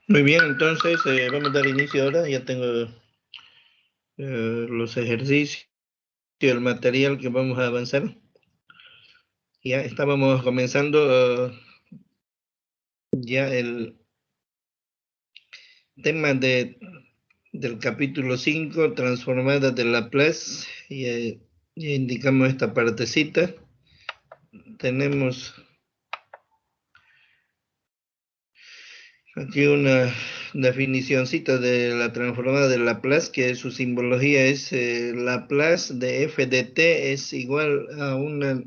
Muy bien, entonces vamos a dar inicio ahora. Ya tengo los ejercicios, el material que vamos a avanzar. Ya estábamos comenzando ya el tema del capítulo 5, transformada de Laplace. Ya indicamos esta partecita. Tenemos aquí una definicióncita de la transformada de Laplace, que su simbología es Laplace de f de t es igual a una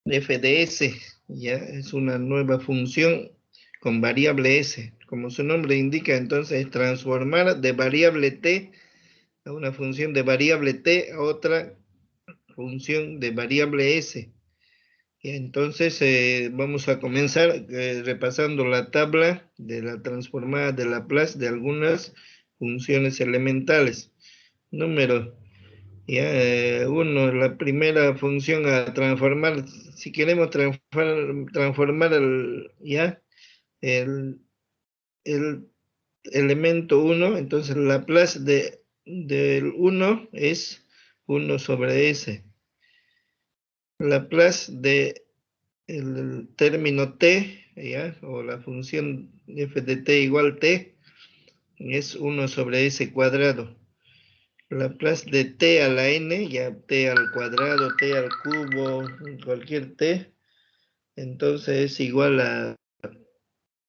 f de s, ya es una nueva función con variable s. Como su nombre indica, entonces transformar de variable t a una función de variable t a otra función de variable s. Y entonces vamos a comenzar repasando la tabla de la transformada de Laplace de algunas funciones elementales. Número ya, uno, la primera función a transformar, si queremos transformar el, el elemento uno, entonces Laplace del uno es 1 sobre s. Laplace de el término t, ¿ya? O la función f de t igual t, es 1 sobre s cuadrado. Laplace de t a la n, ya t al cuadrado, t al cubo, cualquier t, entonces es igual a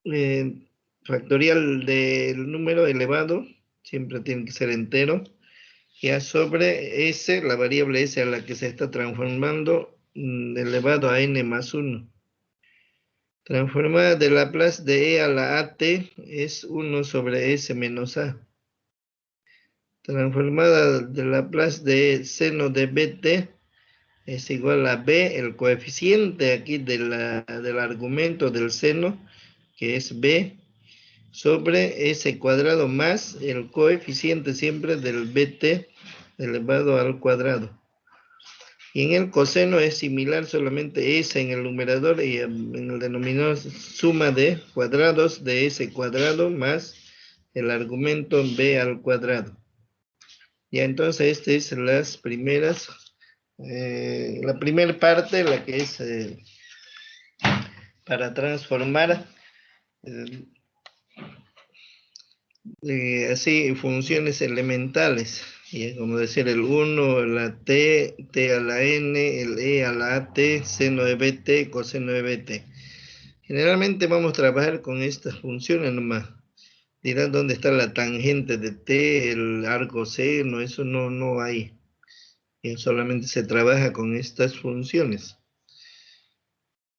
eh, factorial del número elevado, siempre tiene que ser entero, ya sobre s, la variable s a la que se está transformando, elevado a n más 1. Transformada de Laplace de e a la at es 1 sobre s menos a. Transformada de Laplace de seno de bt es igual a b, el coeficiente aquí del argumento del seno, que es b, sobre s cuadrado más el coeficiente siempre del bt elevado al cuadrado. Y en el coseno es similar, solamente s en el numerador y en el denominador suma de cuadrados de s cuadrado más el argumento b al cuadrado. Ya entonces esta es las primeras, la primera parte, la que es para transformar así funciones elementales, ¿ya? Como decir el 1, la t, t a la n, el e a la at, seno de bt, coseno de bt. Generalmente vamos a trabajar con estas funciones nomás. Dirán dónde está la tangente de t, el arco seno, eso no hay. Y solamente se trabaja con estas funciones.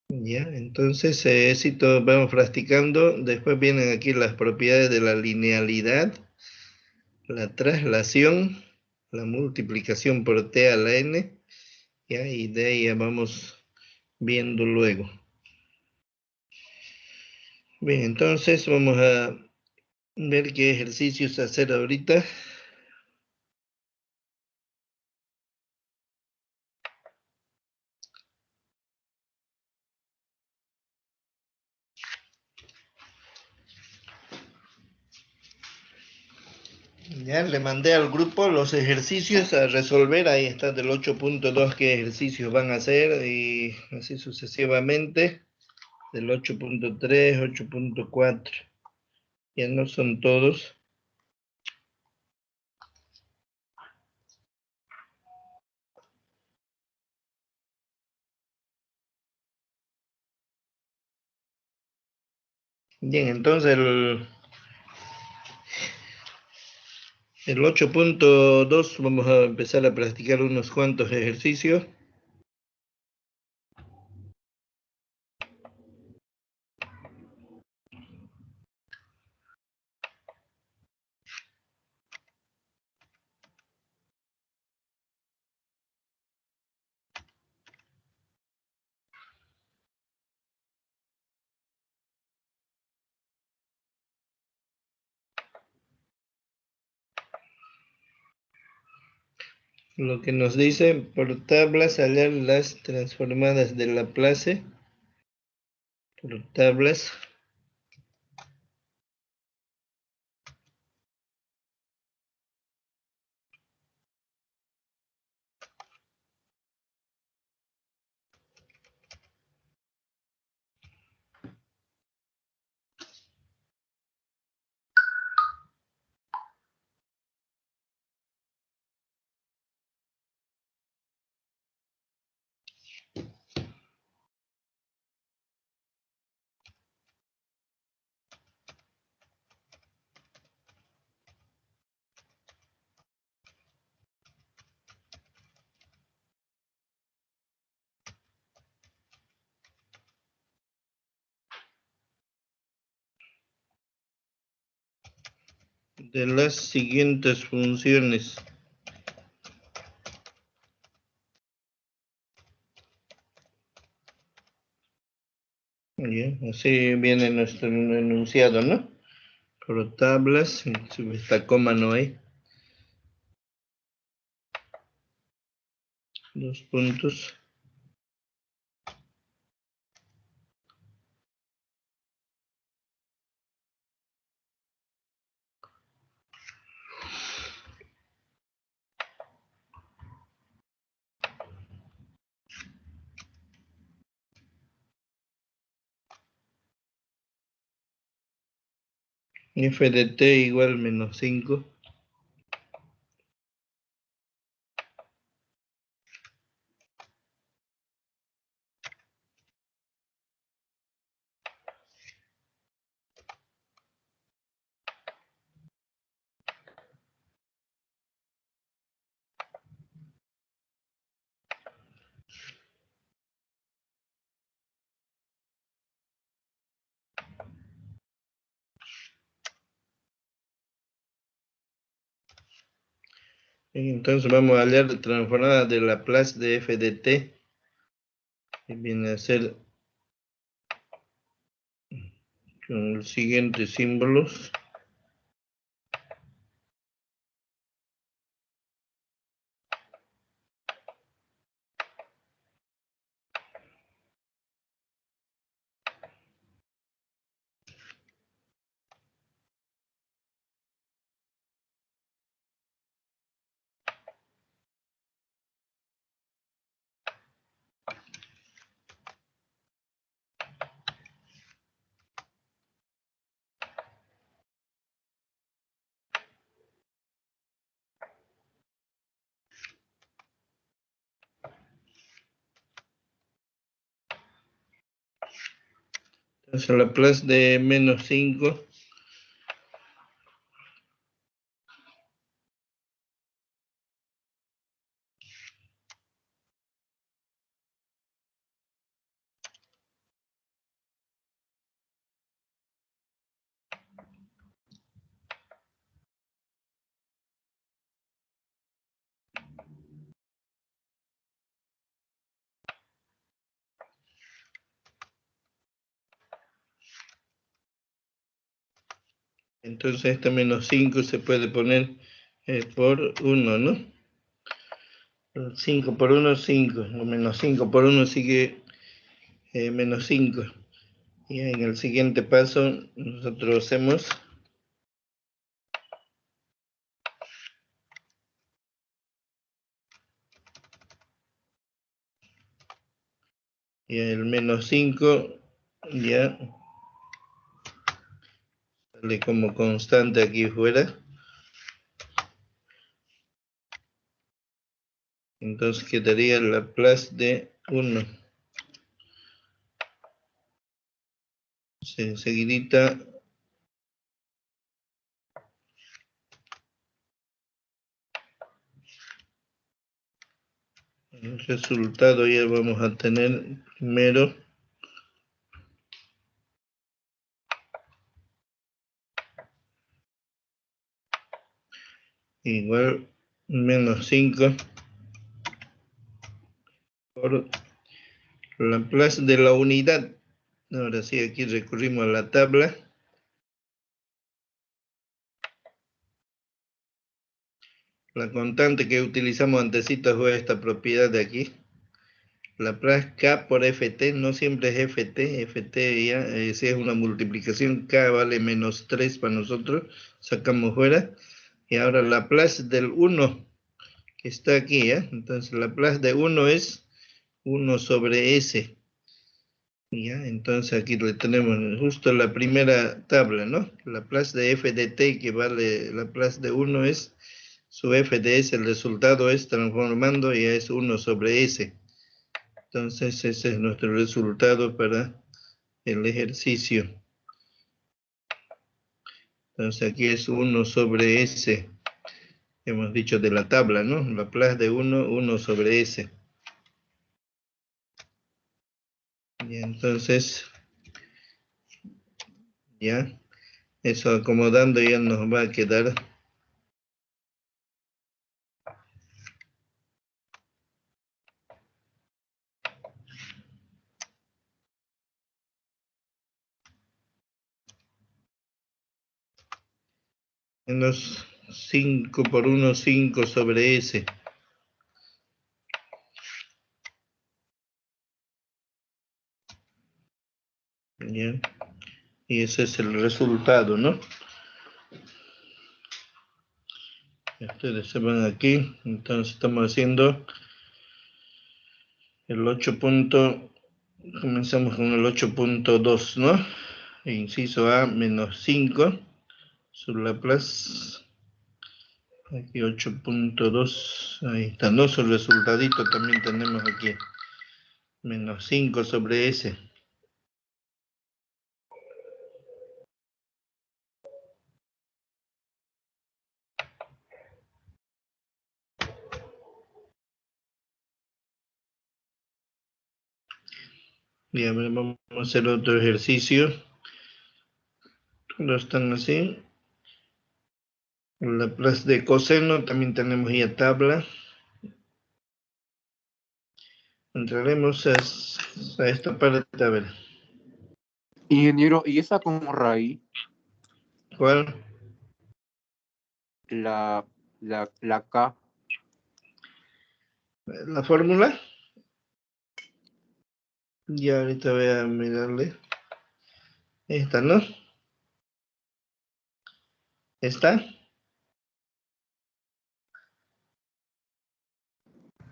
Ya, entonces, si todos vamos practicando, después vienen aquí las propiedades de la linealidad, la traslación, la multiplicación por t a la n, ya, y de ahí ya vamos viendo luego. Bien, entonces vamos a ver qué ejercicios hacer ahorita. Ya le mandé al grupo los ejercicios a resolver, ahí está del 8.2 qué ejercicios van a hacer y así sucesivamente, del 8.3, 8.4, ya no son todos. Bien, entonces el 8.2 vamos a empezar a practicar unos cuantos ejercicios. Lo que nos dice, por tablas hallar las transformadas de Laplace, por tablas. de las siguientes funciones. Bien, así viene nuestro enunciado, ¿no? Por tablas, esta coma no hay. Dos puntos. F de t igual menos 5. Entonces vamos a hallar la transformada de Laplace de f de t. Que viene a ser con los siguientes símbolos. Entonces Laplace de menos 5. Entonces este menos 5 se puede poner por 1, ¿no? 5 por 1, 5. O menos 5 por 1 sigue menos 5. Y en el siguiente paso nosotros hacemos y el menos 5 ya sale como constante aquí fuera. Entonces quedaría el Laplace de 1. Enseguidita el resultado ya vamos a tener primero igual menos 5 por Laplace de la unidad. Ahora sí, aquí recurrimos a la tabla. La constante que utilizamos antecito fue esta propiedad de aquí. Laplace K por Ft, no siempre es Ft, Ft ya, si es una multiplicación, K vale menos 3 para nosotros, sacamos fuera. Y ahora Laplace del 1, que está aquí, ¿ya? Entonces Laplace de 1 es 1 sobre S. ¿Ya? Entonces aquí le tenemos justo la primera tabla, ¿no? Laplace de f de t, que vale Laplace de 1 es su f de s, el resultado es transformando, ya es 1 sobre s. Entonces ese es nuestro resultado para el ejercicio. Entonces aquí es 1 sobre s. Hemos dicho de la tabla, ¿no? Laplace de 1, 1 sobre s. Y entonces, ya. Eso acomodando ya nos va a quedar menos 5 por 1, 5 sobre S. ¿Ya? Y ese es el resultado, ¿no? Ustedes se van aquí, entonces estamos haciendo el 8 punto, comenzamos con el 8.2, ¿no? Inciso A menos 5 sobre Laplace, aquí 8.2, ahí está, ¿no? Su resultadito también tenemos aquí, menos 5 sobre S. Bien, vamos a hacer otro ejercicio. Todos están así. Laplace de coseno, también tenemos ya tabla. Entraremos a esta parte, a ver. Ingeniero, ¿y esa como raíz? ¿Cuál? La K. ¿La fórmula? Ya ahorita voy a mirarle. Esta, ¿no? ¿Esta?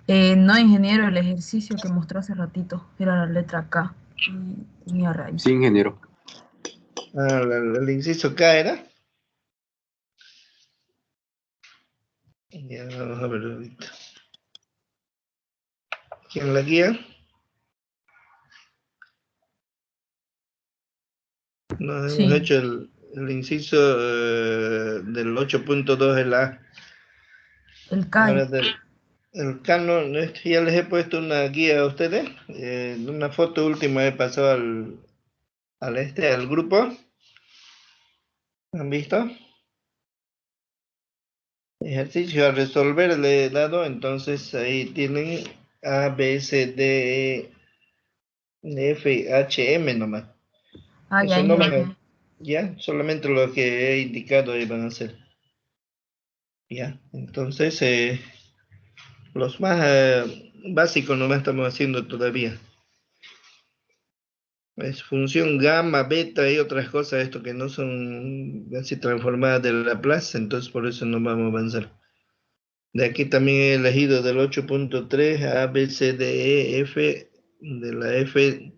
No, ingeniero, el ejercicio que mostró hace ratito era la letra K y tenía raíz. Sí, ingeniero. Ah, el inciso K era. Ya, vamos a ver ahorita. ¿Quién la guía? No, hemos Sí, hecho el inciso del 8.2 el A. el K. Ahora el K no es que ya les he puesto una guía a ustedes. Una foto última he pasado al grupo. ¿Han visto? Ejercicio a resolver le he dado, entonces ahí tienen A, B, C, D, E, F, H, M nomás. Ah, ya, Eso no van ingeniero. a, ya, solamente lo que he indicado ahí van a hacer. Ya, entonces los más básicos nomás estamos haciendo todavía. Es función gamma, beta y otras cosas, esto que no son así transformadas de Laplace, entonces por eso no vamos a avanzar. De aquí también he elegido del 8.3 A, B, C, D, E, F, de la F,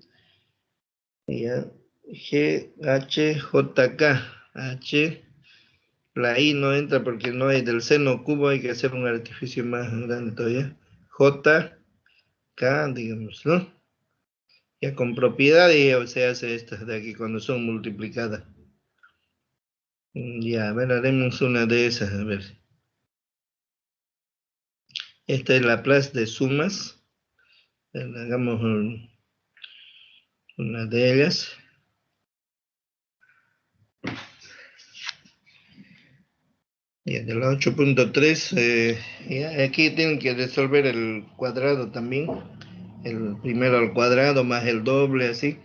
ya, G, H, J, K. H, la I no entra porque no hay del seno cubo, hay que hacer un artificio más grande todavía. J, K, digamos, ¿no? Ya con propiedad y se hace estas de aquí cuando son multiplicadas. Ya, a ver, haremos una de esas, a ver. Esta es la Laplace de sumas. Hagamos una de ellas. Ya, de la 8.3, aquí tienen que resolver el cuadrado también. El primero al cuadrado más el doble, así.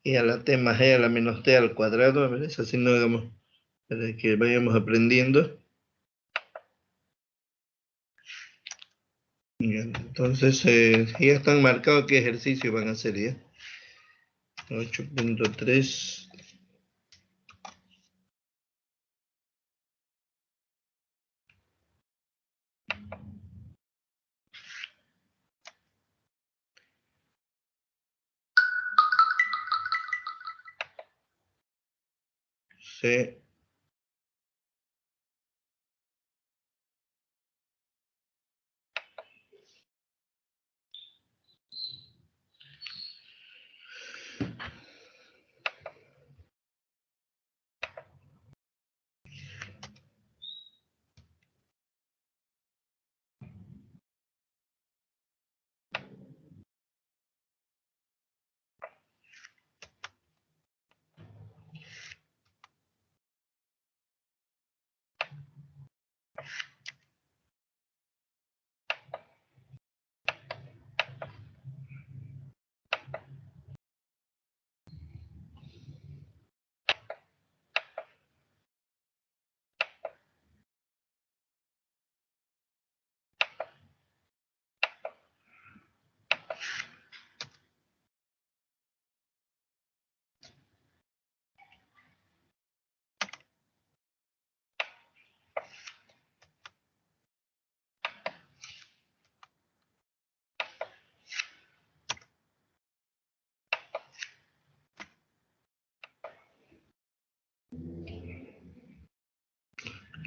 Y a la t más e a la menos t al cuadrado. A ver, eso así no hagamos, para que vayamos aprendiendo. Ya, entonces, ya están marcados qué ejercicio van a hacer ya. 8.3. C.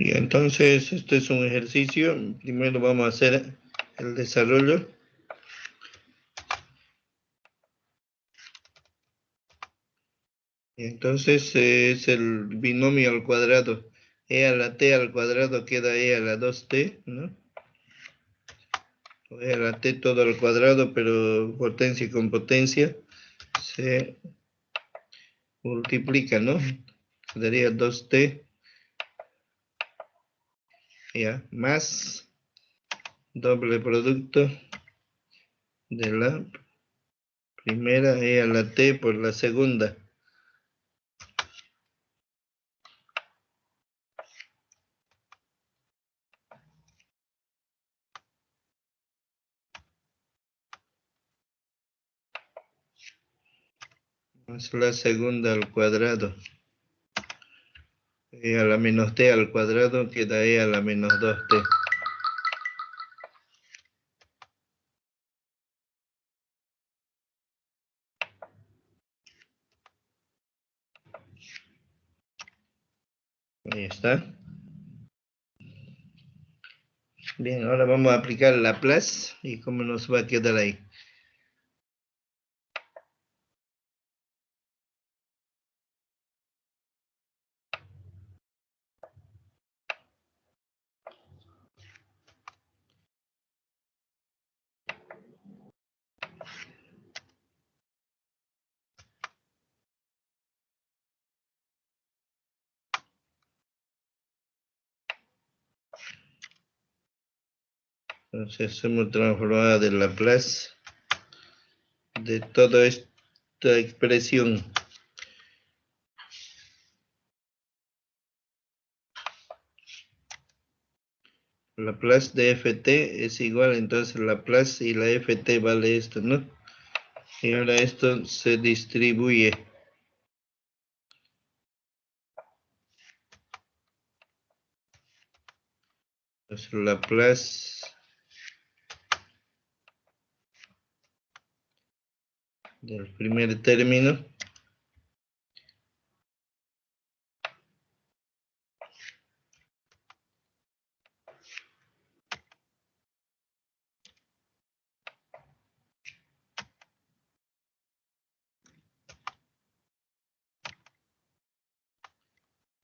Y entonces, este es un ejercicio. Primero vamos a hacer el desarrollo. Y entonces es el binomio al cuadrado. E a la t al cuadrado queda e a la 2t, ¿no? O e a la t todo al cuadrado, pero potencia con potencia se multiplica, ¿no? Quedaría 2t, ya, más doble producto de la primera e a la t por la segunda. Más la segunda al cuadrado. E a la menos t al cuadrado queda e a la menos 2t. Ahí está. Bien, ahora vamos a aplicar Laplace y cómo nos va a quedar ahí. Entonces hemos transformado de Laplace de toda esta expresión. Laplace de ft es igual, entonces Laplace y la ft vale esto, ¿no? Y ahora esto se distribuye. Entonces Laplace del primer término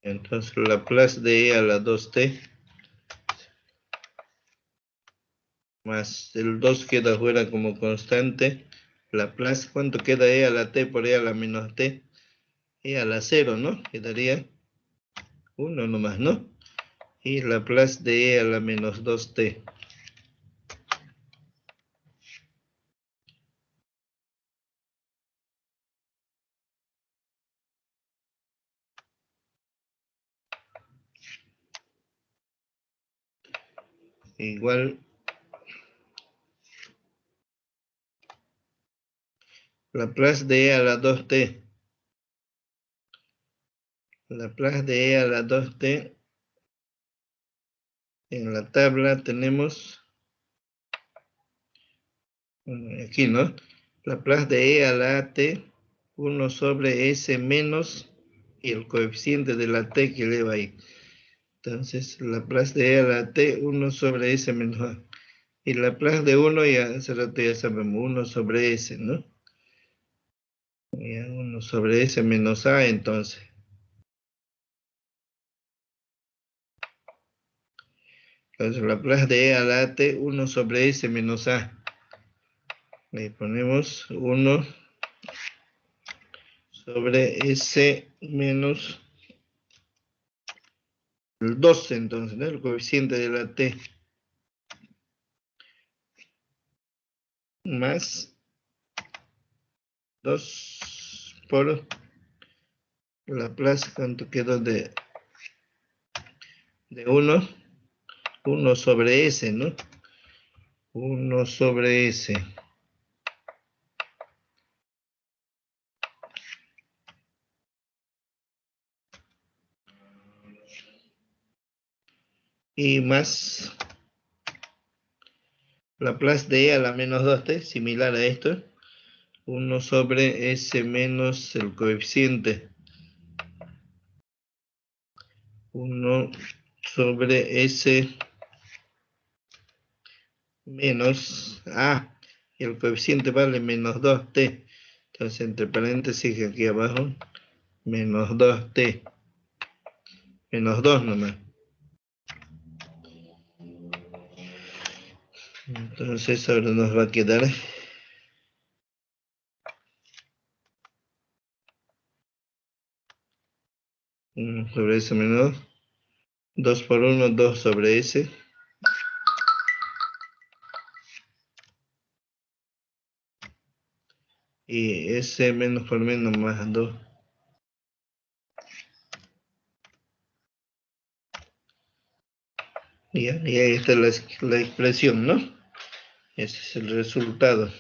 entonces Laplace de e a la 2t más el 2 queda fuera como constante. Laplace, ¿cuánto queda e a la t por e a la menos t? E a la 0, ¿no? Quedaría 1 nomás, ¿no? Y Laplace de e a la menos 2t. Igual Laplace de e a la 2t. Laplace de e a la 2t. En la tabla tenemos, aquí, ¿no? Laplace de e a la t, 1 sobre s menos y el coeficiente de la t que eleva ahí. Entonces, Laplace de e a la t, 1 sobre s menos a. Y Laplace de 1, ya hace rato ya sabemos, 1 sobre s, ¿no? Ya 1 sobre s menos a, entonces. Entonces, Laplace de e a la t, 1 sobre s menos a. Le ponemos 1 sobre s menos el 12, entonces, ¿no? El coeficiente de la t. Más 2 por Laplace, ¿cuánto quedó de 1? 1 sobre s, ¿no? 1 sobre s. Y más Laplace de e a la menos 2t, similar a esto. 1 sobre s menos el coeficiente. 1 sobre S menos A. Y el coeficiente vale menos 2t. Entonces, entre paréntesis, aquí abajo, menos 2t. Menos 2 nomás. Entonces, ahora nos va a quedar sobre S menos 2 por 1, 2 sobre S. Y S menos por menos más 2. Y ahí está la expresión, ¿no? Ese es el resultado.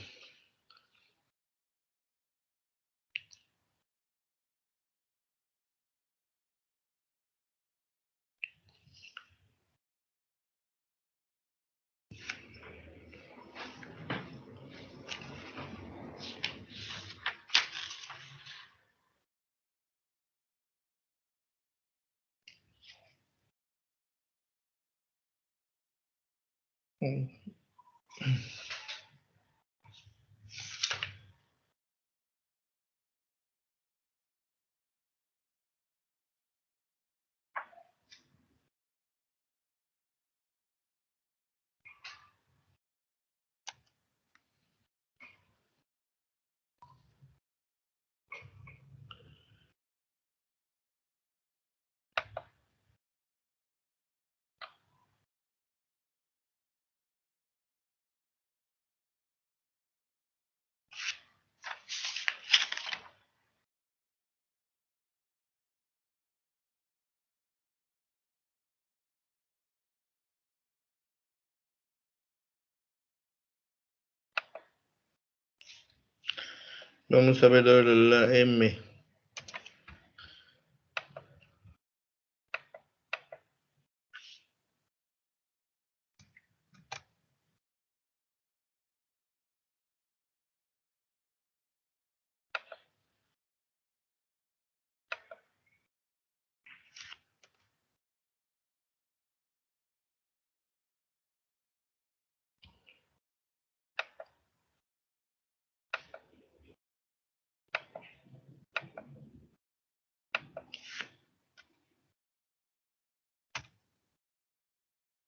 Vamos a ver ahora la M.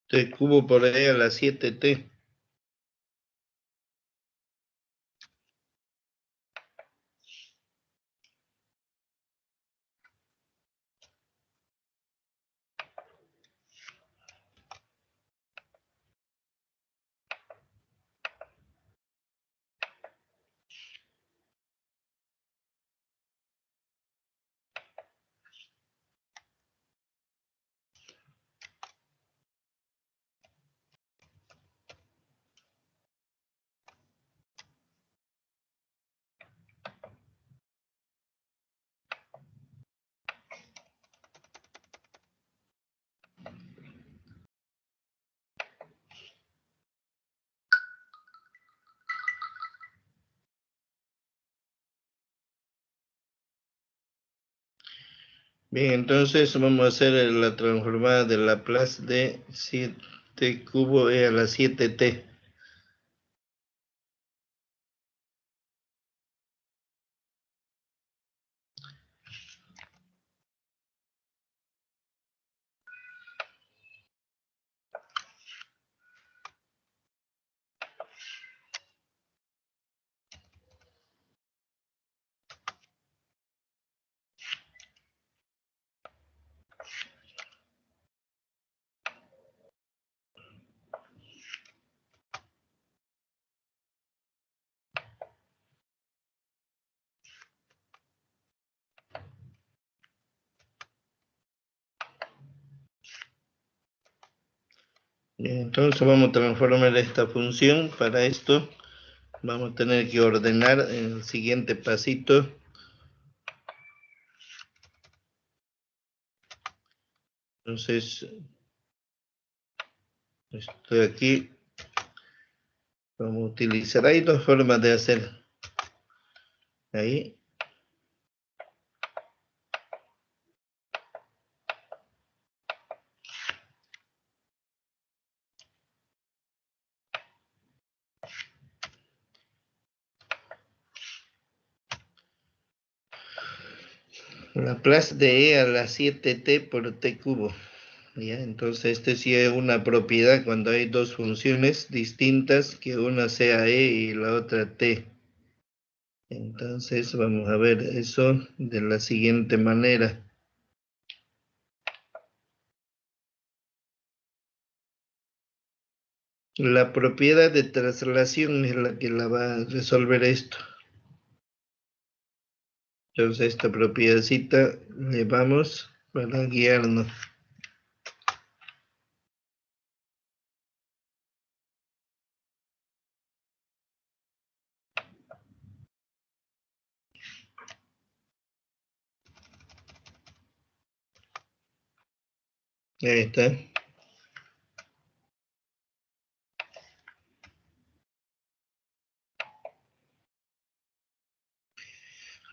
T cubo por E a la 7t. Bien, entonces vamos a hacer la transformada de Laplace de 7 cubo E a la 7t. Bien, entonces vamos a transformar esta función. Para esto vamos a tener que ordenar en el siguiente pasito. Entonces, estoy aquí. Vamos a utilizar, hay dos formas de hacer. Ahí. Laplace de E a la 7t por t cubo. ¿Ya? Entonces, este sí es una propiedad cuando hay dos funciones distintas, que una sea E y la otra t. Entonces, vamos a ver eso de la siguiente manera. La propiedad de traslación es la que la va a resolver esto. Entonces, esta propiedadcita le vamos para guiarnos. Ahí está.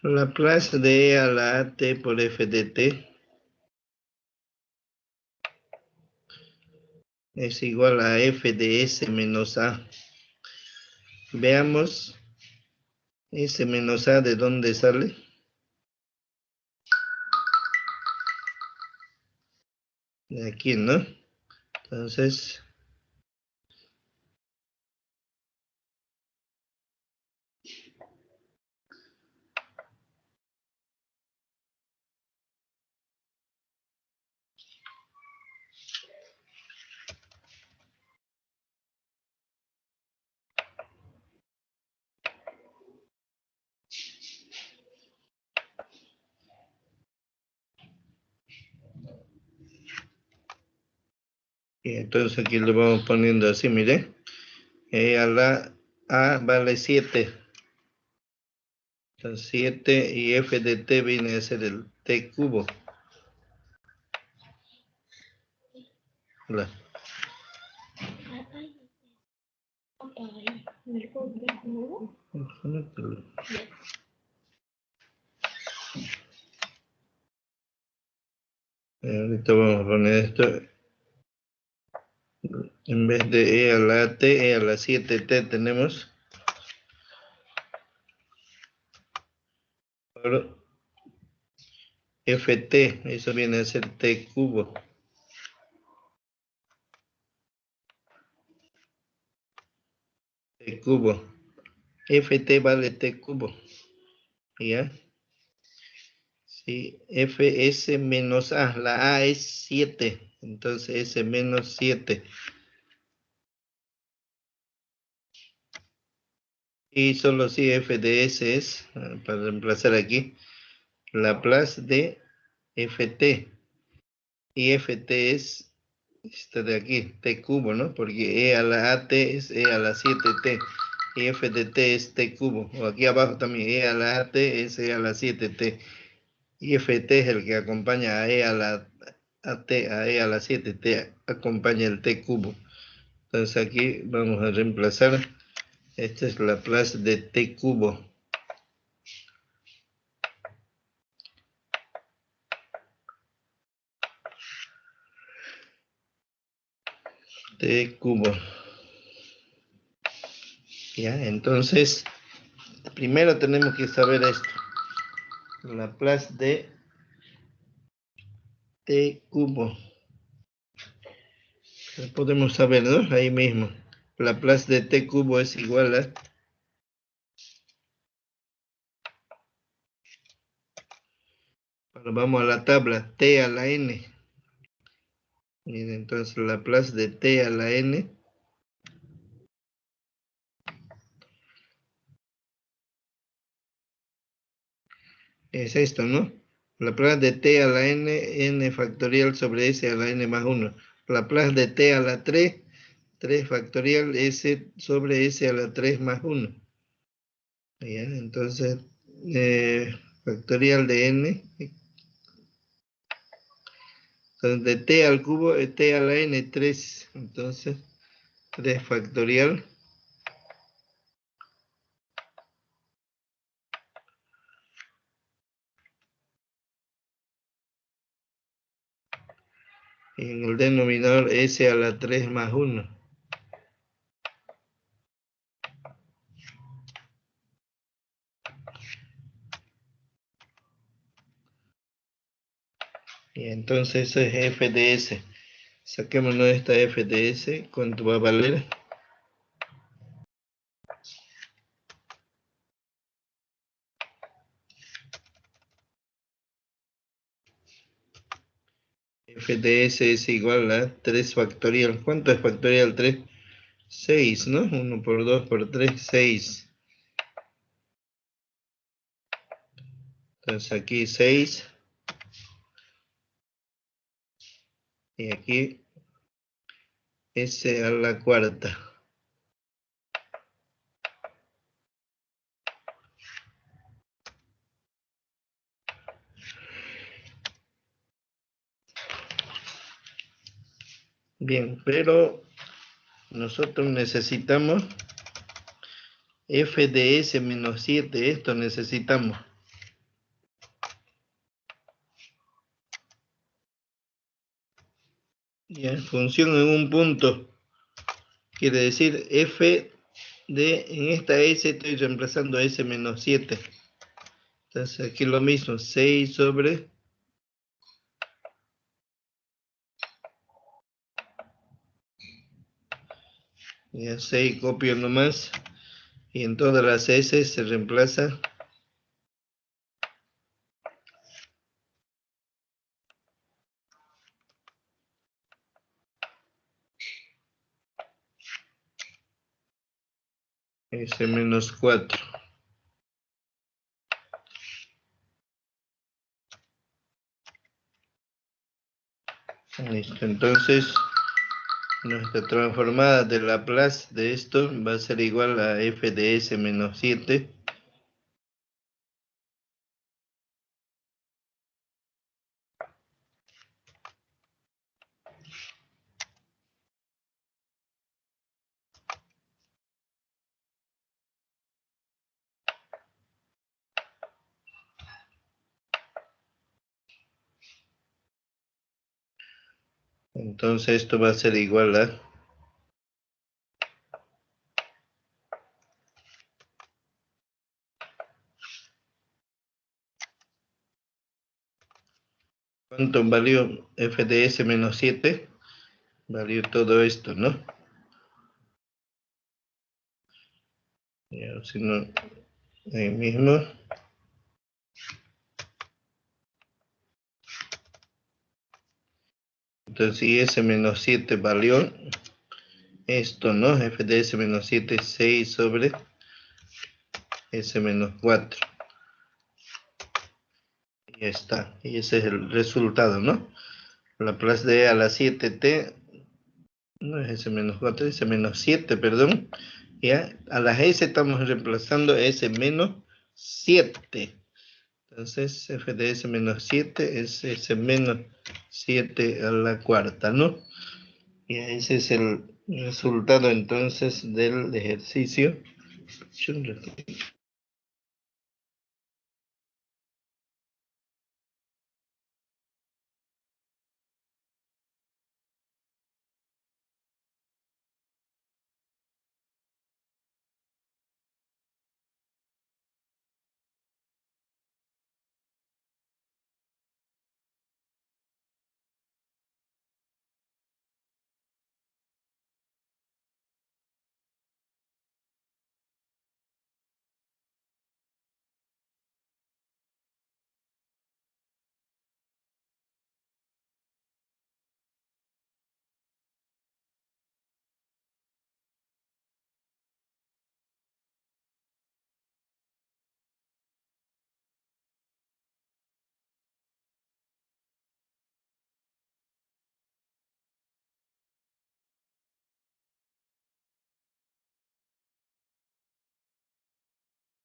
Laplace de E a la at por f de t es igual a f de s menos a. Veamos s menos a de dónde sale. De aquí, ¿no? Entonces, y entonces aquí lo vamos poniendo así, mire. E a la a vale 7. Entonces 7 y f de t viene a ser el t cubo. La- Ahorita vamos a poner esto. En vez de e a la t, e a la 7t tenemos. Ahora, ft, eso viene a ser t cubo. T cubo. ft vale t cubo. ¿Ya? Sí, fs menos a. La a es 7. Entonces s menos 7. Y solo si f de s es, para reemplazar aquí, Laplace de ft. Y ft es esta de aquí, t cubo, ¿no? Porque e a la at es e a la 7t. Y f de t es t cubo. O aquí abajo también, e a la at es e a la 7t. Y ft es el que acompaña a e a la at, a e a la 7t, acompaña el t cubo. Entonces aquí vamos a reemplazar. Esta es Laplace de t cubo. T cubo. Ya, entonces, primero tenemos que saber esto. Laplace de t cubo. Lo podemos saber, ¿no? Ahí mismo. Laplace de t cubo es igual a... Ahora vamos a la tabla, t a la n. Y entonces Laplace de t a la n es esto, ¿no? Laplace de t a la n, n factorial sobre s a la n más 1. Laplace de t a la 3, 3 factorial s sobre s a la 3 más 1. ¿Ya? Entonces, factorial de n. Entonces, de t al cubo, t a la n, 3. Entonces, 3 factorial. Y en el denominador s a la 3 más 1. Y entonces eso es FDS. Saquémonos esta FDS. ¿Cuánto va a valer? FDS es igual a 3 factorial. ¿Cuánto es factorial 3? 6, ¿no? 1 por 2 por 3, 6. Entonces aquí 6. Y aquí S a la cuarta. Bien, pero nosotros necesitamos f de s menos 7. Esto necesitamos. Ya, función en un punto. Quiere decir f de, en esta s estoy reemplazando s menos 7. Entonces aquí lo mismo, 6 sobre... Ya 6 copio nomás. Y en todas las s se reemplaza s menos 4. Listo, entonces nuestra transformada de Laplace de esto va a ser igual a f de s menos 7. Entonces esto va a ser igual a... ¿Cuánto valió f de s menos 7? Valió todo esto, ¿no? Ya, si no, ahí mismo. Entonces, si s menos 7 valió esto, ¿no? F de s menos 7 es 6 sobre s menos 4. Y ya está. Y ese es el resultado, ¿no? Laplace de e a la 7t, no es s menos 4, es s menos 7, perdón. Ya, a las s estamos reemplazando s menos 7. Entonces, f de s menos 7 es s menos 7 a la cuarta, ¿no? Y ese es el resultado entonces del ejercicio.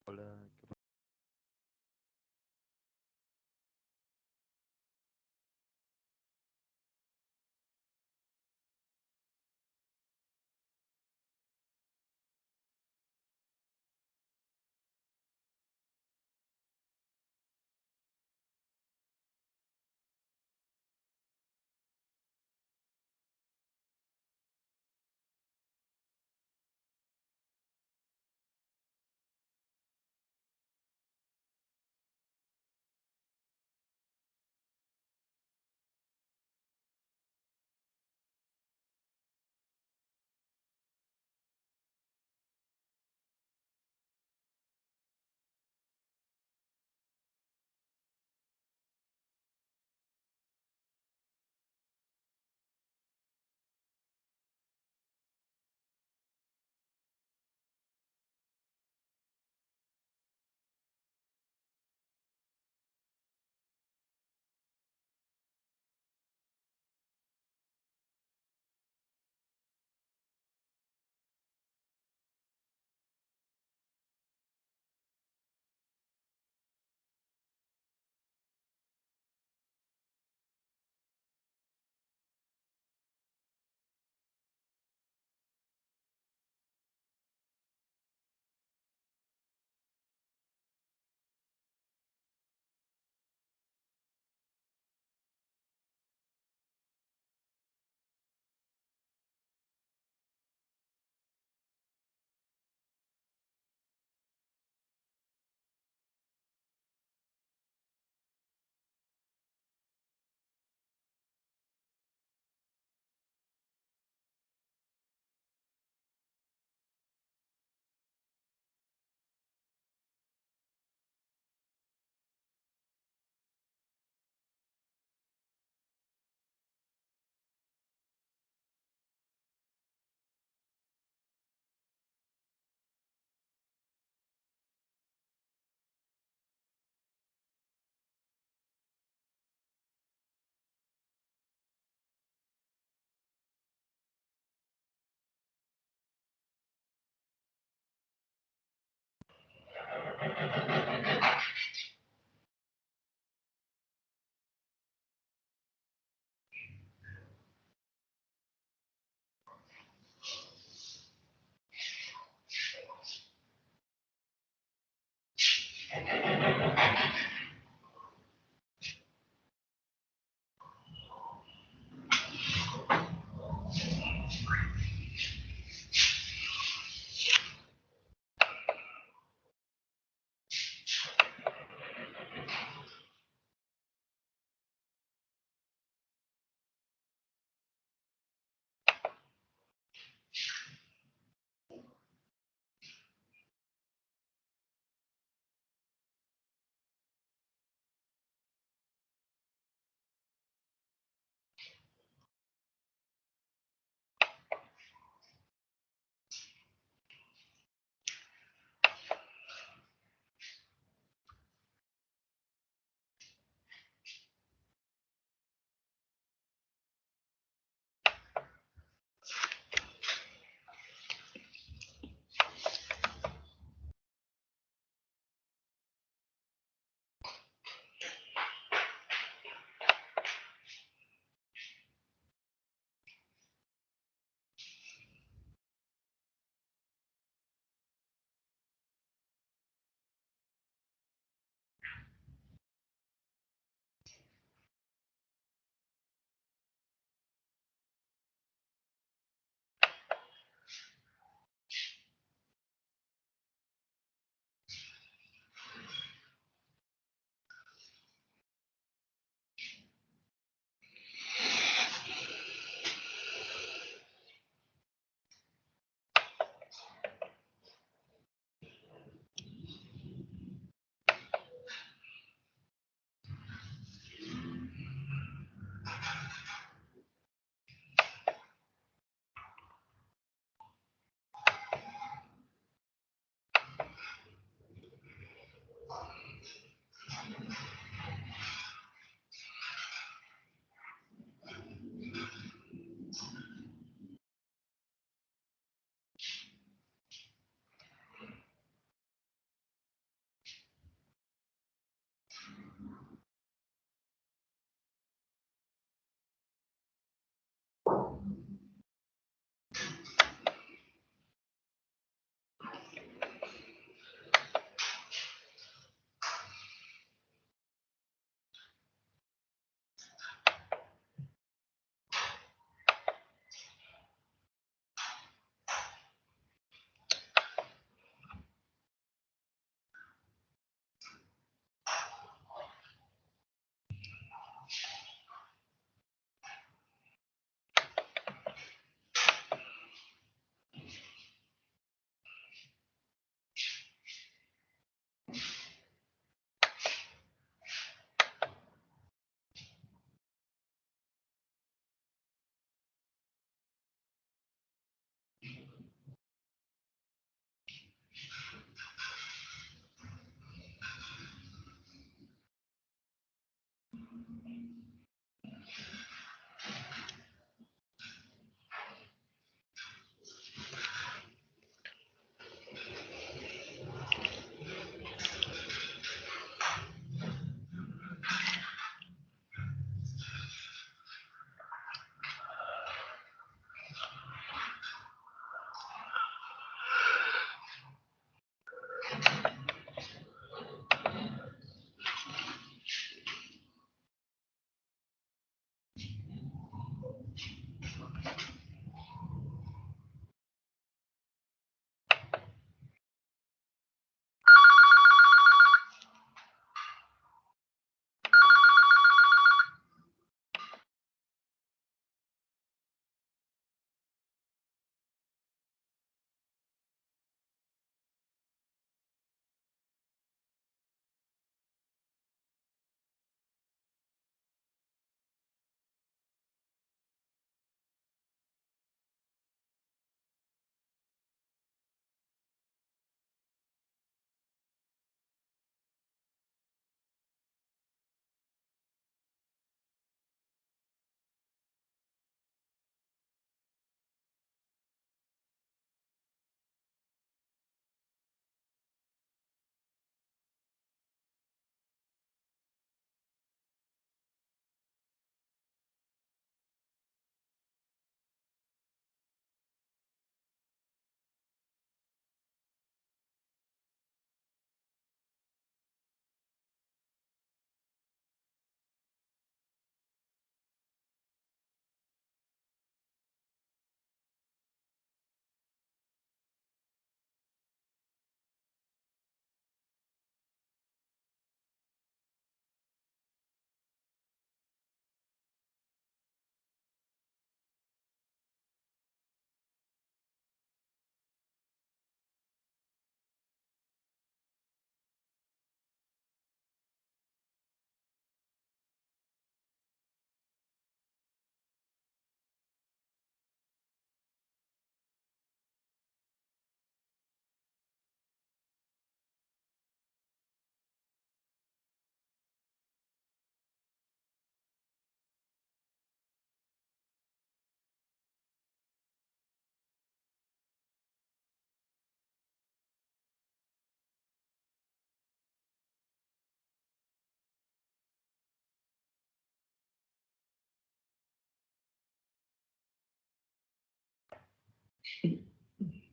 Hola.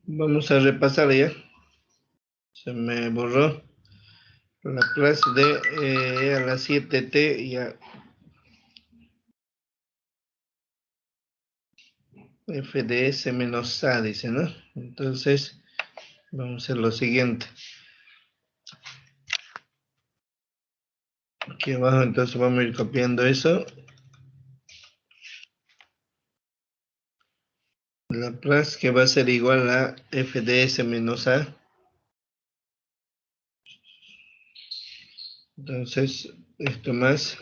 Vamos a repasar ya. Se me borró. Laplace de E a la 7t ya. F de S menos A, dice, ¿no? Entonces, vamos a hacer lo siguiente. Aquí abajo, entonces vamos a ir copiando eso. Laplace que va a ser igual a F de S menos A. Entonces, esto más.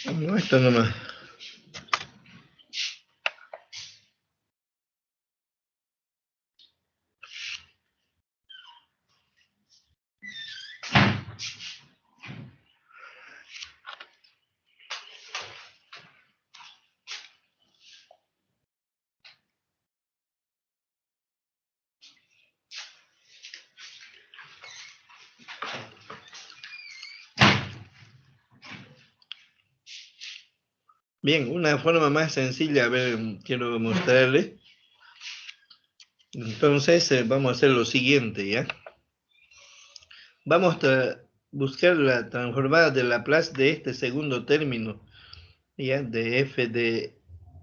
No, esto nomás. Bien, una forma más sencilla, a ver, quiero mostrarle. Entonces, vamos a hacer lo siguiente, ¿ya? Vamos a buscar la transformada de Laplace de este segundo término, ¿ya? De f de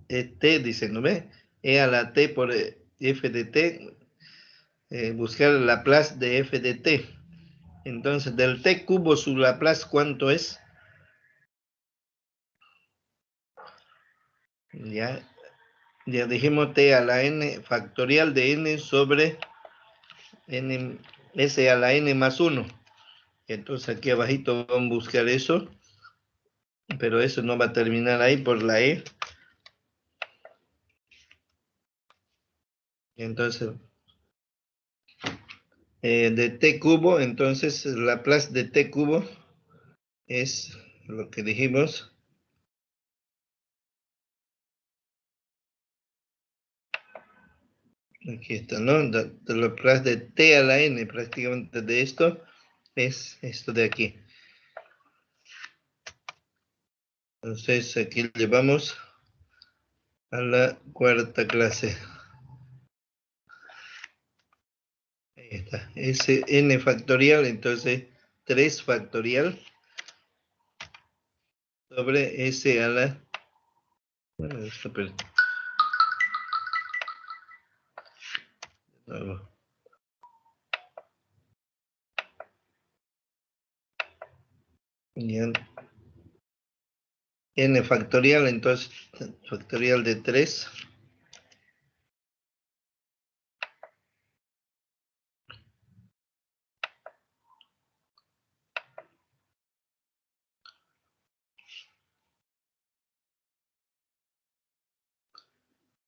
t, dice, ¿no ve? E a la t por f de t, buscar el Laplace de f de t. Entonces, del t cubo su Laplace, ¿cuánto es? Ya, ya dijimos t a la n factorial de n sobre n, s a la n más 1. Entonces aquí abajito vamos a buscar eso, pero eso no va a terminar ahí por la e. Entonces, de t cubo, entonces Laplace de t cubo es lo que dijimos. Aquí está, ¿no? De Laplace de t a la n, prácticamente de esto, es esto de aquí. Entonces aquí llevamos a la cuarta clase. Ahí está, ese n factorial, entonces 3 factorial sobre s a la... Bueno, esto, pero... no, ya. N factorial, entonces factorial de 3.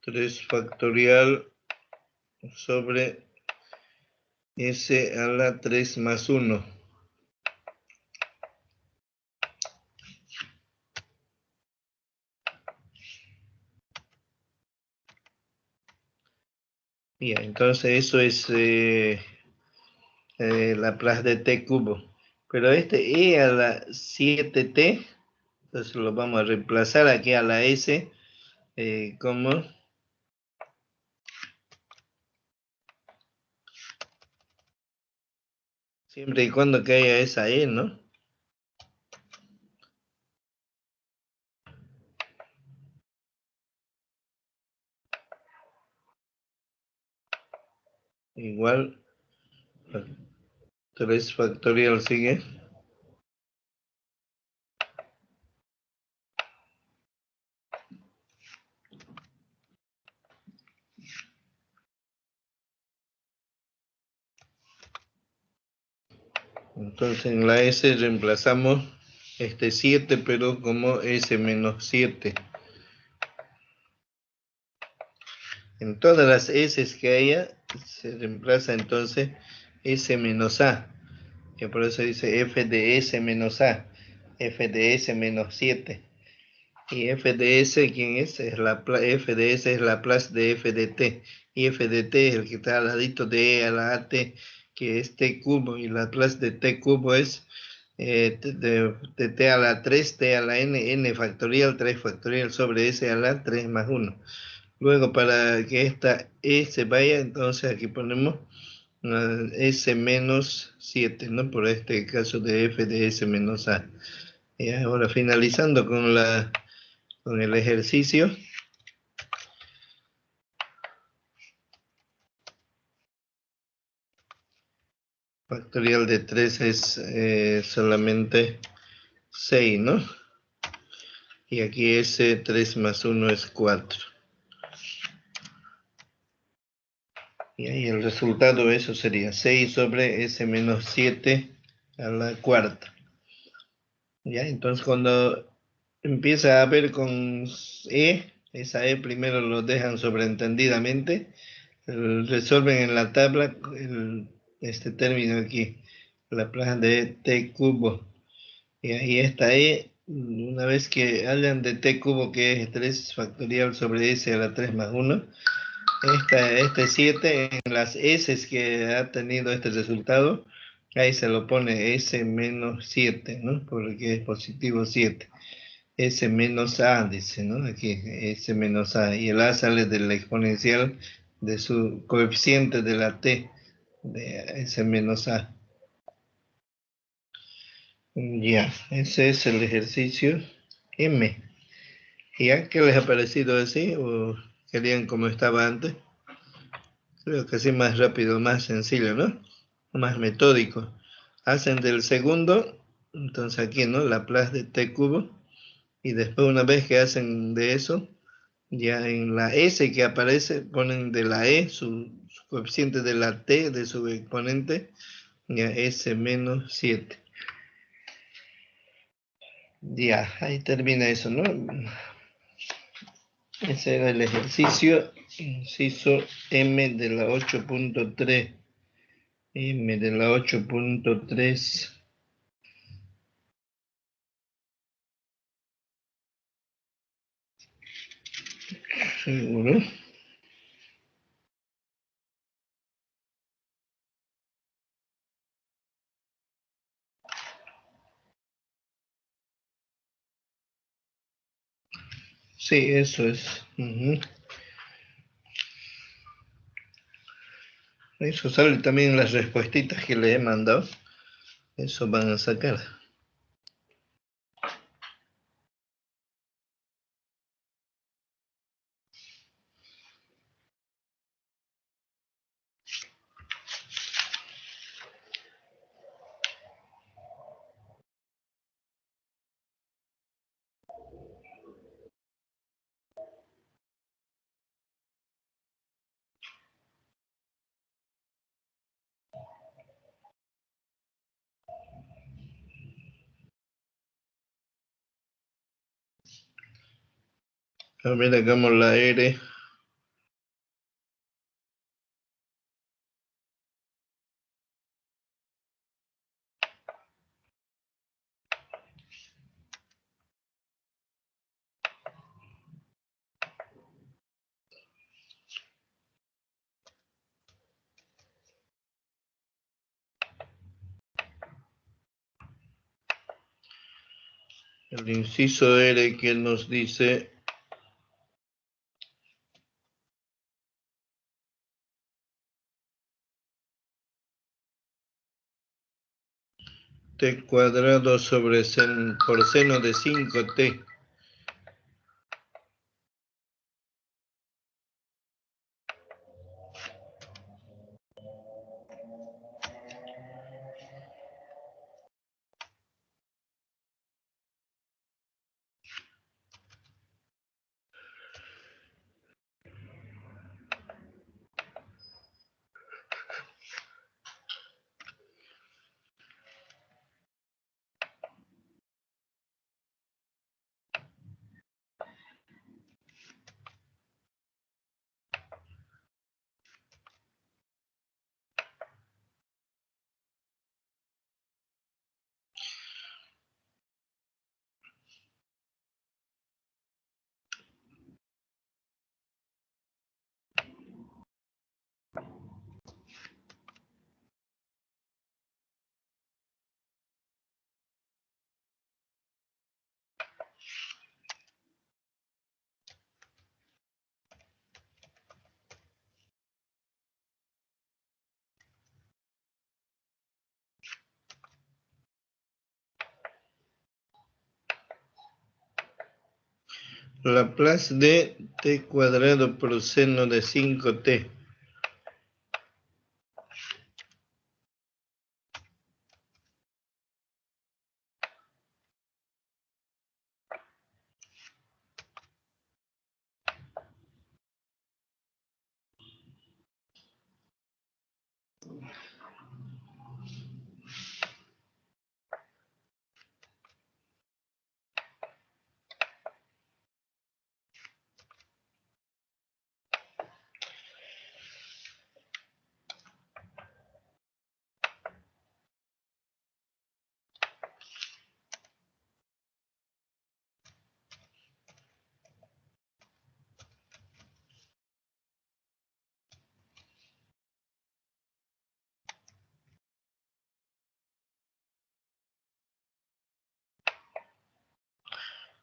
Tres factorial sobre S a la 3 más 1. Ya, entonces eso es Laplace de t cubo. Pero este e a la 7t, entonces lo vamos a reemplazar aquí a la s como siempre y cuando que haya esa e, ¿no? Igual 3 factorial sigue. Entonces en la s reemplazamos este 7, pero como s menos 7. En todas las s que haya, se reemplaza entonces s menos a. Que por eso dice f de s menos a. F de s menos 7. Y f de s, ¿quién es? F de s es Laplace de f de t. Y f de t es el que está al ladito de e a la at. que es t cubo, y Laplace de t cubo es de t a la 3, t a la n factorial, 3 factorial sobre s a la 3 más 1. Luego, para que esta e se vaya, entonces aquí ponemos s menos 7, ¿no? Por este caso de f de s menos a. Y ahora finalizando con el ejercicio. Factorial de 3 es solamente 6, ¿no? Y aquí s 3 más 1 es 4. Y ahí el resultado de eso sería 6 sobre s menos 7 a la cuarta. ¿Ya? Entonces cuando empieza a ver con e, esa e primero lo dejan sobreentendidamente, resuelven en la tabla este término aquí, la plaza de t cubo. Y ahí esta e, una vez que hayan de t cubo, que es 3 factorial sobre s a la 3 más 1, este 7 en las s que ha tenido este resultado, ahí se lo pone s menos 7, ¿no? Porque es positivo 7. S menos A, dice, ¿no? Aquí, S menos A. Y el A sale de la exponencial de su coeficiente de la T, de S menos A. Ya, ese es el ejercicio M. ¿Ya? ¿Qué les ha parecido así? ¿O querían como estaba antes? Creo que así más rápido, más sencillo, ¿no? Más metódico. Hacen del segundo, entonces aquí, ¿no? Laplace de T cubo. Y después, una vez que hacen de eso, ya en la S que aparece, ponen de la E su coeficiente de la T de su exponente, ya S menos 7. Ya, ahí termina eso, ¿no? Ese era el ejercicio, inciso M de la 8.3. M de la 8.3. ¿Seguro? Sí, eso es. Eso sale también en las respuestitas que les he mandado. Eso van a sacar. A ver, hagamos la R. El inciso R que nos dice t cuadrado sobre por seno de 5t. Laplace de t cuadrado por seno de 5t.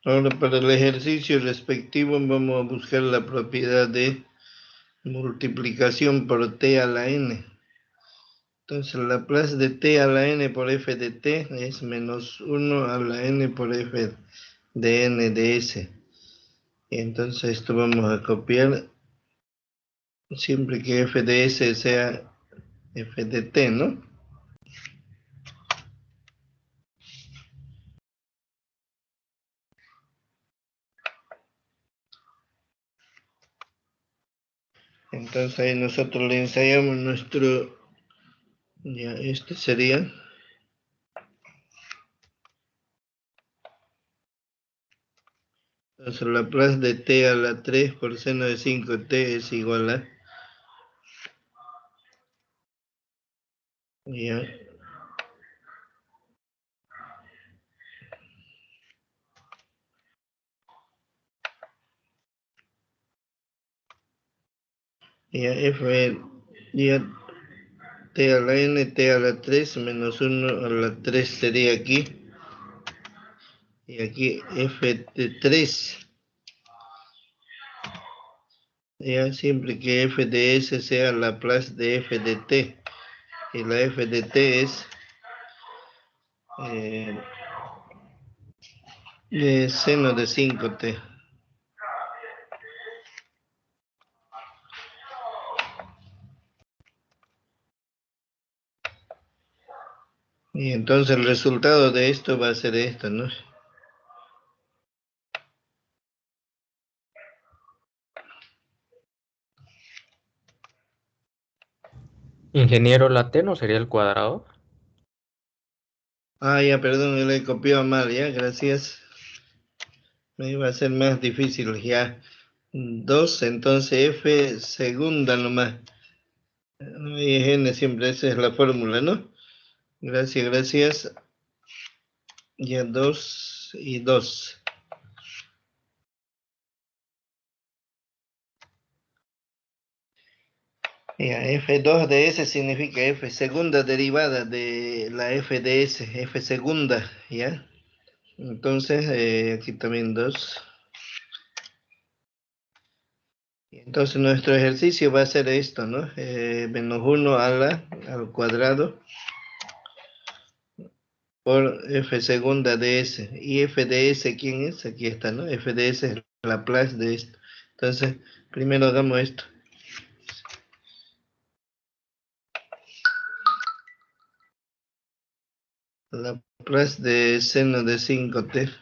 Ahora para el ejercicio respectivo vamos a buscar la propiedad de multiplicación por t a la n. Entonces Laplace de t a la n por f de t es menos 1 a la n por f de n de s. Y entonces esto vamos a copiar siempre que f de s sea f de t, ¿no? Entonces ahí nosotros le ensayamos nuestro, ya este sería, entonces Laplace de t a la 3 por seno de 5t es igual a, ya, f, ya t a la n, t a la 3 menos 1 a la 3 sería aquí, y aquí f de 3. Ya siempre que f de s sea Laplace de f de t, y la f de t es de seno de 5t. Y entonces el resultado de esto va a ser esto, ¿no? Ingeniero, la T no sería el cuadrado. Ah, ya, perdón, yo le he copiado mal, ya, gracias. Me iba a ser más difícil, ya. 2, entonces f segunda nomás. Y es n siempre, esa es la fórmula, ¿no? Gracias, gracias. Ya 2 y 2. Ya, f2 de s significa f segunda derivada de la f de s, f segunda, ¿ya? Entonces, aquí también 2. Entonces nuestro ejercicio va a ser esto, ¿no? Menos 1 al cuadrado por f segunda de s. Y f de s, ¿quién es? Aquí está, ¿no? F de s es Laplace de esto. Entonces, primero hagamos esto. Laplace de seno de 5t.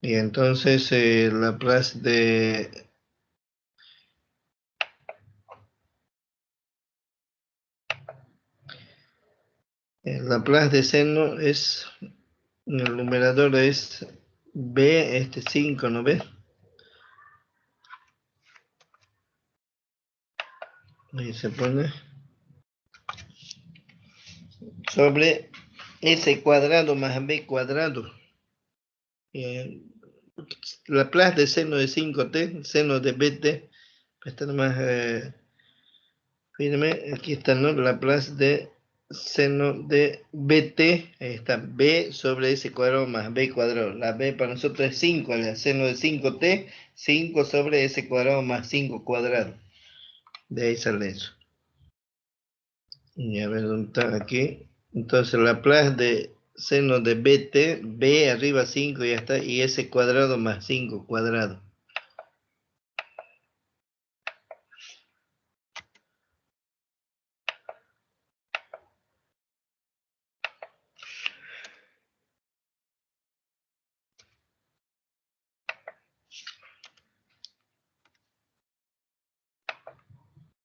Y entonces Laplace de Laplace de seno es, en el numerador es b, 5, ¿no ves? Ahí se pone sobre s cuadrado más b cuadrado. Laplace de seno de 5t, seno de bt, está más firme, aquí está, ¿no? Laplace de seno de BT, ahí está, B sobre S cuadrado más B cuadrado. La B para nosotros es 5, el seno de 5T, 5 sobre S cuadrado más 5 cuadrado. De ahí sale eso. Y a ver dónde está aquí. Entonces Laplace de seno de BT, B arriba 5 ya está, y S cuadrado más 5 cuadrado.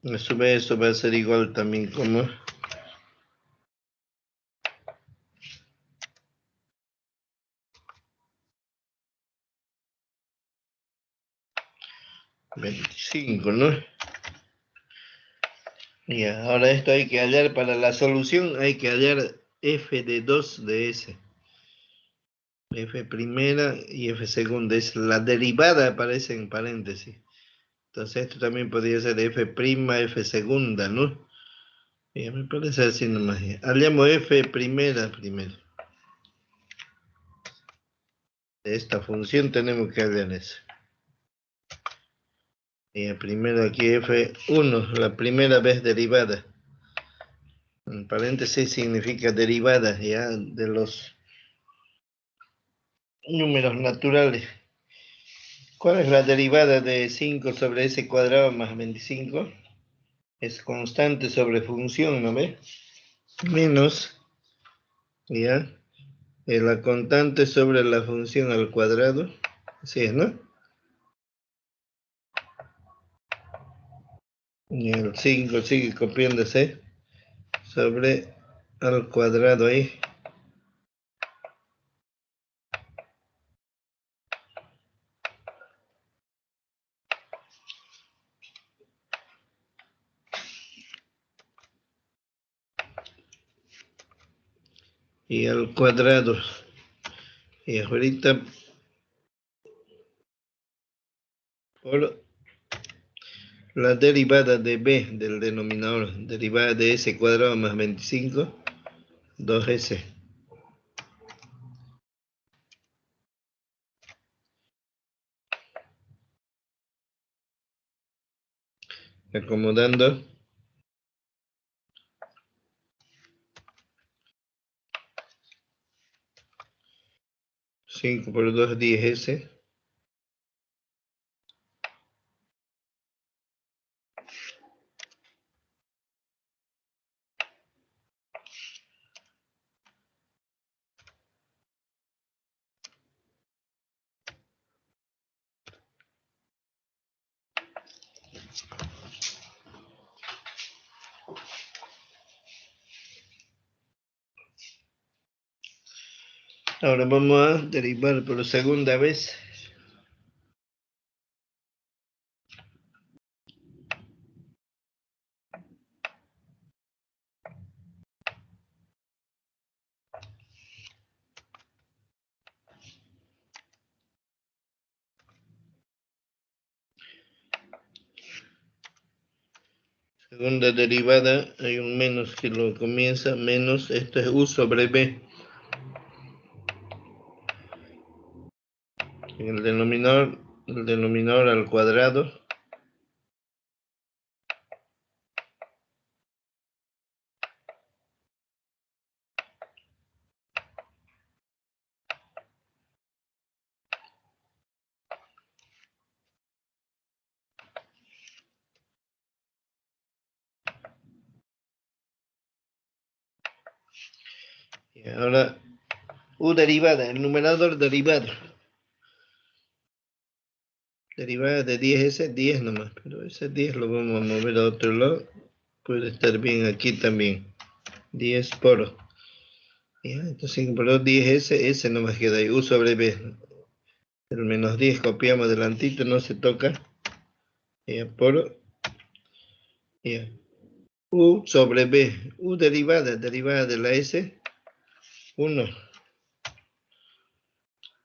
A su vez eso va a ser igual también como 25, ¿no? Y ahora esto hay que hallar para la solución, hay que hallar f de 2 de s. F primera y f segunda, es la derivada, aparece en paréntesis. Entonces esto también podría ser f prima, f segunda, ¿no? Y me parece así nomás. Hallamos f primera primero. De esta función tenemos que hallar eso. Y primero aquí f1, la primera vez derivada. En paréntesis significa derivada ya de los números naturales. ¿Cuál es la derivada de 5 sobre s cuadrado más 25? Es constante sobre función, ¿no ves? Menos, ¿ya? La constante sobre la función al cuadrado. Así es, ¿no? Y el 5 sigue copiándose sobre al cuadrado ahí. Y al cuadrado. Y ahorita por la derivada de b del denominador, derivada de s cuadrado más 25, 2s. Acomodando. 5 por 2, 10s. Ahora vamos a derivar por segunda vez. Segunda derivada, hay un menos que lo comienza, menos, esto es u sobre b. En el denominador al cuadrado. Y ahora, u derivada, el numerador derivado. Derivada de 10s, 10 nomás, pero ese 10 lo vamos a mover a otro lado. Puede estar bien aquí también. 10 por. Ya, entonces 5 por 2, 10s, s nomás queda ahí, u sobre b. El menos 10 copiamos delantito, no se toca. Ya, por. Ya. U sobre b. U derivada de la s. 1.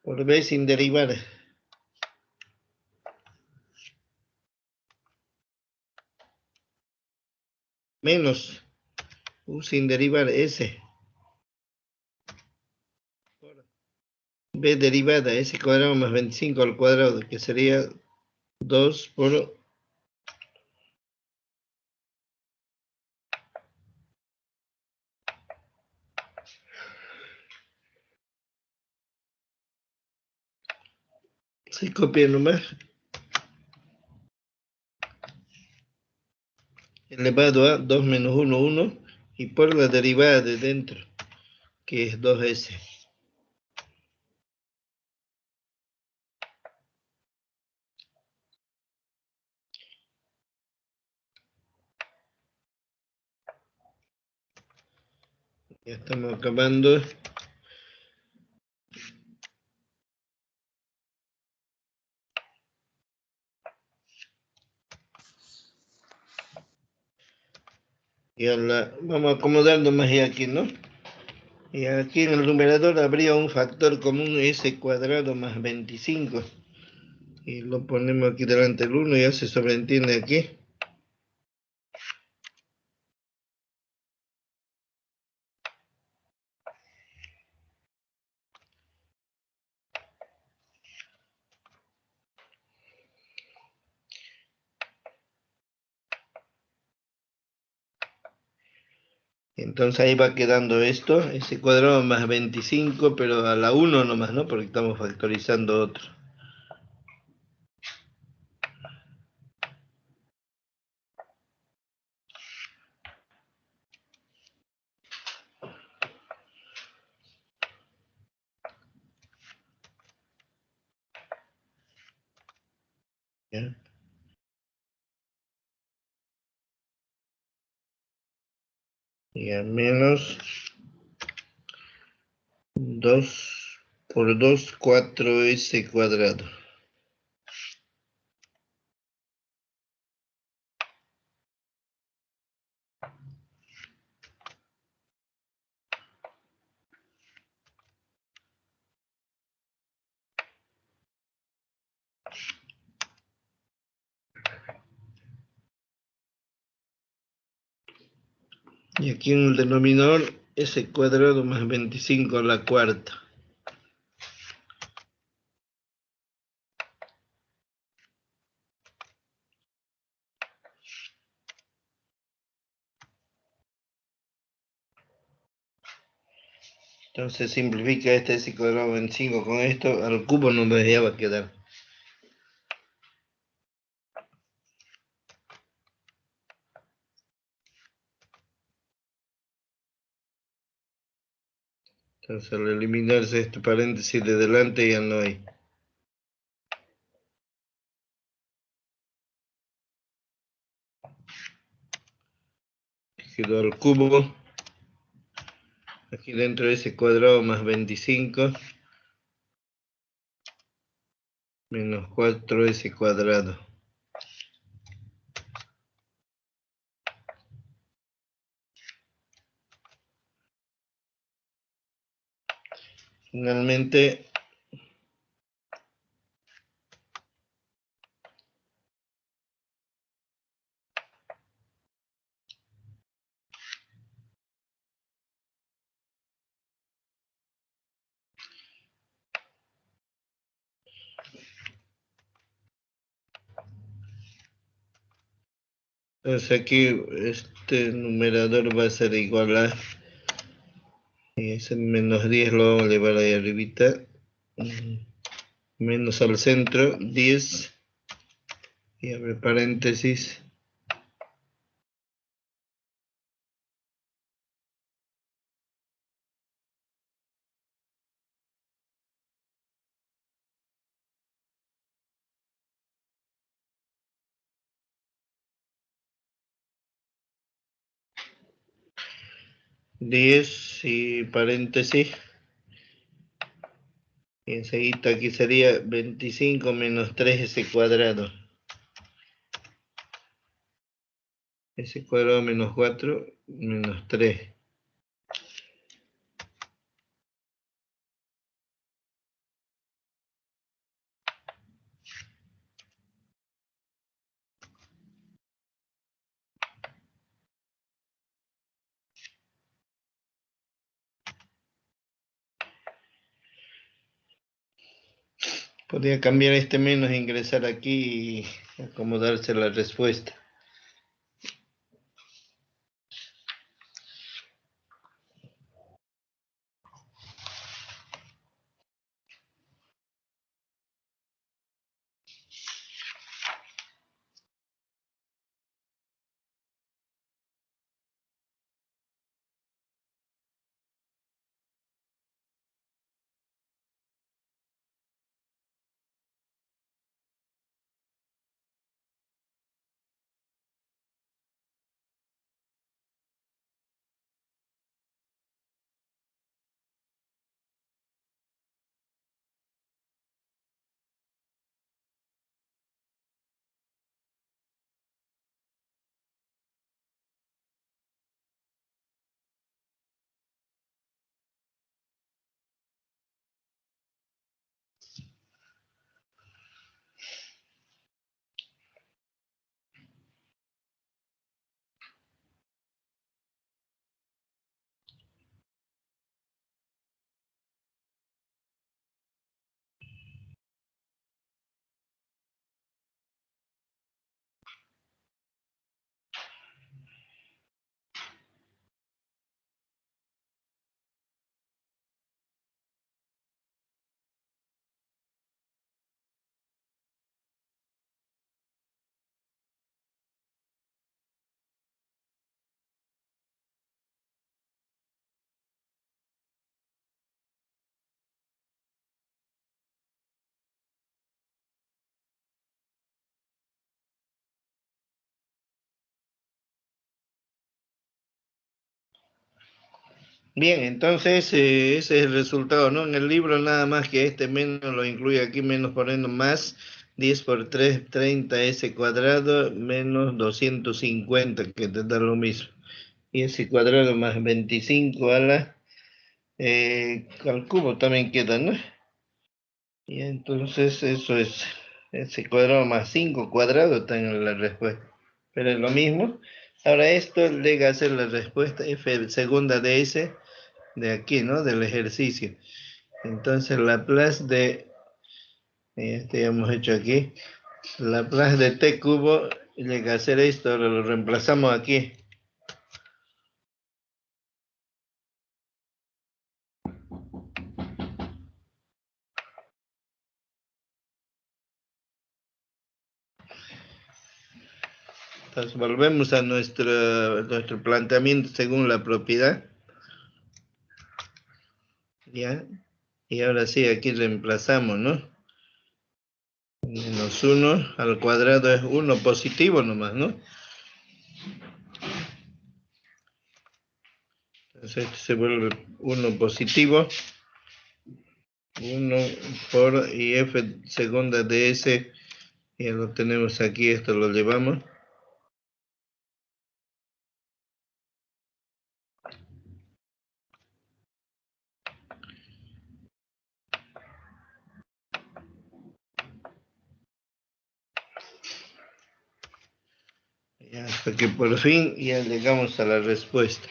Por b sin derivar. Menos sin derivar S. B derivada S cuadrado más 25 al cuadrado, que sería 2 por se copia nomás, elevado a 2 menos 1, 1, y por la derivada de dentro, que es 2S. Ya estamos acabando. Y vamos a acomodar nomás ya aquí, ¿no? Y aquí en el numerador habría un factor común S cuadrado más 25. Y lo ponemos aquí delante del 1 y ya se sobreentiende aquí. Entonces ahí va quedando esto, S cuadrado más 25, pero a la 1 nomás, ¿no? Porque estamos factorizando otro. ¿Ya? Y a menos 2 por 2, 4S cuadrado. Y aquí en el denominador, S cuadrado más 25 a la cuarta. Entonces simplifica este S cuadrado 25 con esto, al cubo no me va a quedar. Entonces al eliminarse este paréntesis de delante ya no hay. Quedó al cubo. Aquí dentro de S cuadrado más 25 menos 4S cuadrado. Finalmente, entonces aquí este numerador va a ser igual a, y ese menos 10 lo vamos a llevar ahí arribita, menos al centro, 10, y abre paréntesis, y paréntesis, y enseguida aquí sería 25 menos 3S cuadrado. S cuadrado menos 4 menos 3. Podría cambiar este menos, ingresar aquí y acomodarse la respuesta. Bien, entonces ese es el resultado, ¿no? En el libro nada más que este menos lo incluye aquí, menos poniendo más 10 por 3, 30s cuadrado, menos 250, que te da lo mismo. Y ese cuadrado más 25 a la, al cubo también queda, ¿no? Y entonces eso es, ese cuadrado más 5 cuadrados está en la respuesta. Pero es lo mismo. Ahora esto llega a ser la respuesta f segunda de s de aquí, ¿no? Del ejercicio. Entonces Laplace de, este ya hemos hecho aquí, Laplace de t cubo llega a ser esto, ahora lo reemplazamos aquí. Entonces volvemos a nuestro planteamiento según la propiedad. ¿Ya? Y ahora sí, aquí reemplazamos, ¿no? Menos 1 al cuadrado es 1 positivo nomás, ¿no? Entonces esto se vuelve 1 positivo. 1 por y f segunda de s, ya lo tenemos aquí, esto lo llevamos. Ya, hasta que por fin ya llegamos a la respuesta.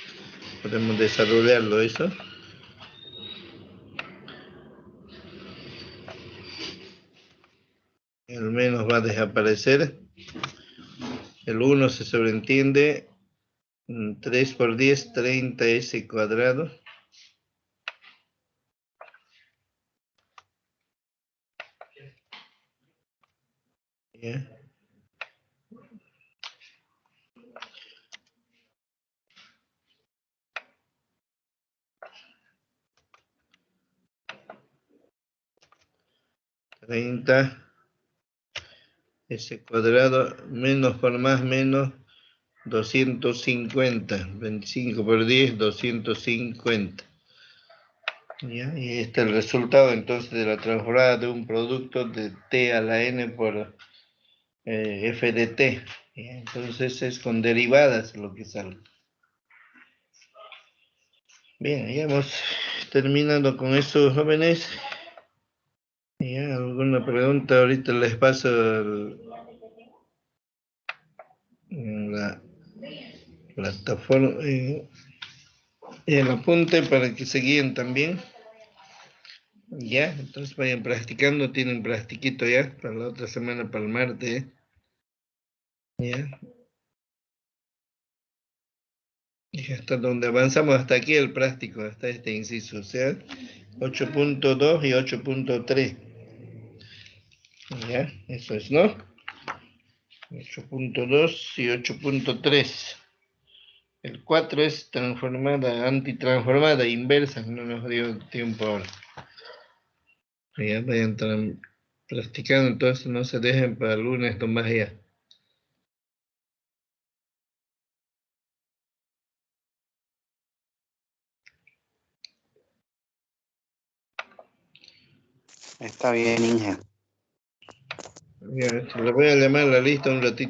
Podemos desarrollarlo eso. El menos va a desaparecer. El 1 se sobreentiende. 3 por 10, 30s cuadrado. Ya. Treinta s cuadrado menos por más menos 250. 25 por 10, 250. ¿Ya? Y este es el resultado entonces de la transformada de un producto de t a la n por f de t. ¿Ya? Entonces es con derivadas lo que sale. Bien, ya hemos terminado con eso, jóvenes. ¿Ya? ¿Alguna pregunta? Ahorita les paso la plataforma, el apunte para que se guíen también. Ya, entonces vayan practicando, tienen plastiquito ya, para la otra semana, para el martes. Ya. Y hasta donde avanzamos hasta aquí el práctico, hasta este inciso, o sea, 8.2 y 8.3. Ya, eso es, ¿no? 8.2 y 8.3. El 4 es transformada, antitransformada, inversa, no nos dio tiempo ahora. Ya vayan practicando, entonces no se dejen para el lunes nomás ya. Está bien, Inge. Ya, le voy a llamar a la lista un ratito.